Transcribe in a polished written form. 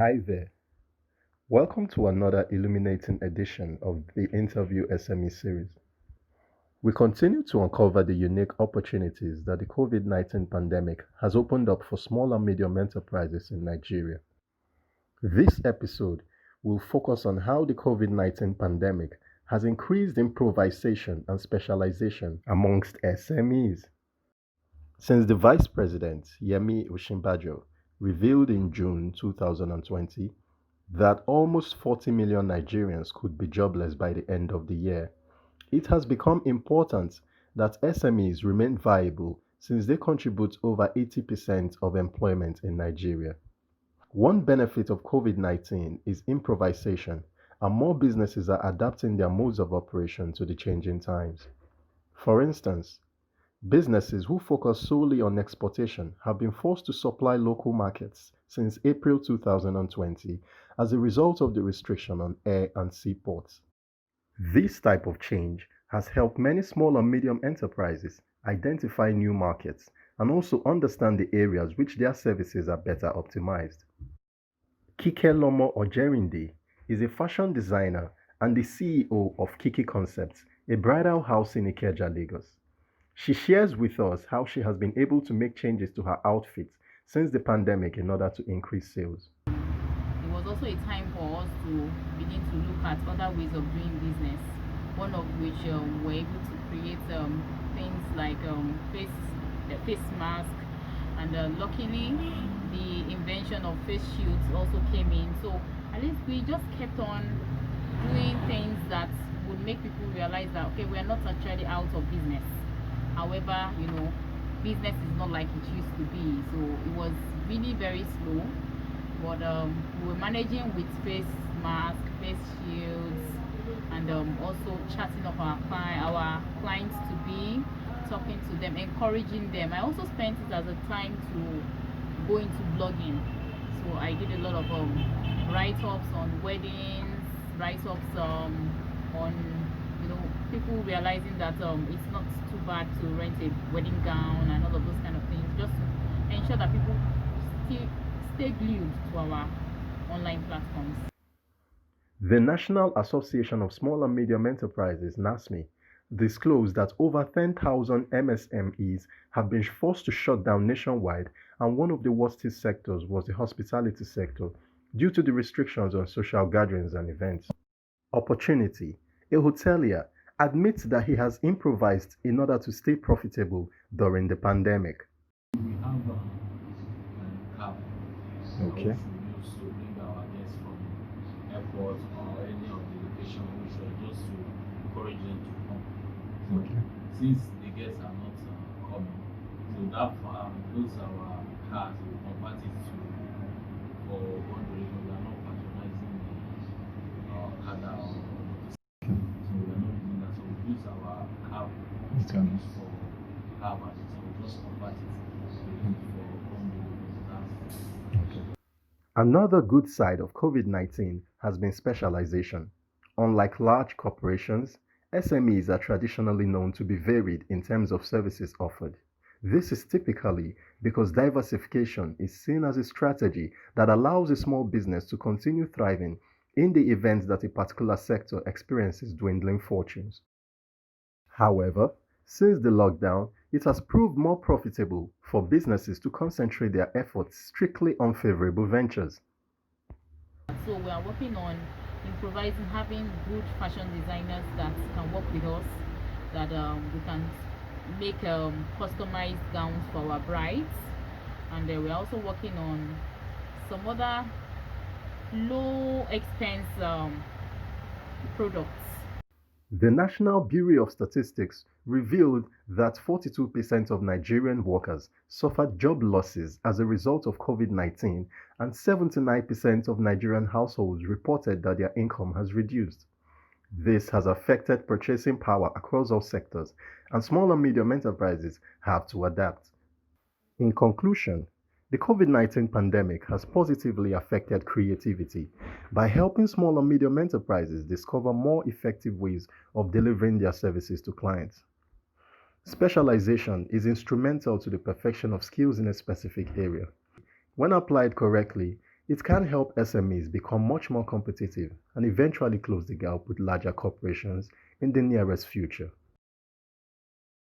Hi there. Welcome to another illuminating edition of the Interview SME series. We continue to uncover the unique opportunities that the COVID-19 pandemic has opened up for small and medium enterprises in Nigeria. This episode will focus on how the COVID-19 pandemic has increased improvisation and specialization amongst SMEs. Since the Vice President, Yemi Osinbajo, revealed in June 2020 that almost 40 million Nigerians could be jobless by the end of the year, it has become important that SMEs remain viable since they contribute over 80% of employment in Nigeria. One benefit of COVID-19 is improvisation, and more businesses are adapting their modes of operation to the changing times. For instance, businesses who focus solely on exportation have been forced to supply local markets since April 2020 as a result of the restriction on air and sea ports. This type of change has helped many small and medium enterprises identify new markets and also understand the areas which their services are better optimized. Kike Lomo Ojerinde is a fashion designer and the CEO of Kiki Concepts, a bridal house in Ikeja, Lagos. She shares with us how she has been able to make changes to her outfits since the pandemic in order to increase sales. It was also a time for us to begin to look at other ways of doing business, one of which we're able to create things like face mask, and luckily the invention of face shields also came in. So at least we just kept on doing things that would make people realize that okay, we are not actually out of business. However, business is not like it used to be. So it was really very slow, but we were managing with face mask, face shields, and also chatting up our clients to be, talking to them, encouraging them. I also spent it as a time to go into blogging. So I did a lot of write-ups on weddings, write-ups on people realizing that it's not too bad to rent a wedding gown and all of those kind of things, just to ensure that people still stay glued to our online platforms. The National Association of Small and Medium Enterprises, NASME, disclosed that over 10,000 MSMEs have been forced to shut down nationwide, and one of the worst hit sectors was the hospitality sector due to the restrictions on social gatherings and events. Opportunity, a hotelier, admits that he has improvised in order to stay profitable during the pandemic. We have cab. Okay. Which we use to bring our guests from airport or any of the location which are just to encourage them to come. So since the guests are not coming, so that those our cars will convert it to for one reason we are not patronizing the other so we are not using that. So we use our cab for cab and so we just convert it for home delivery. Another good side of COVID-19 has been specialization. Unlike large corporations, SMEs are traditionally known to be varied in terms of services offered. This is typically because diversification is seen as a strategy that allows a small business to continue thriving in the event that a particular sector experiences dwindling fortunes. However, since the lockdown, it has proved more profitable for businesses to concentrate their efforts strictly on favorable ventures. So we are working on improvising, having good fashion designers that can work with us, that we can make customized gowns for our brides, and we're also working on some other low expense products. The National Bureau of Statistics revealed that 42% of Nigerian workers suffered job losses as a result of COVID-19, and 79% of Nigerian households reported that their income has reduced. This has affected purchasing power across all sectors, and small and medium enterprises have to adapt. In conclusion, the COVID-19 pandemic has positively affected creativity by helping small and medium enterprises discover more effective ways of delivering their services to clients. Specialization is instrumental to the perfection of skills in a specific area. When applied correctly, It can help SMEs become much more competitive and eventually close the gap with larger corporations in the nearest future.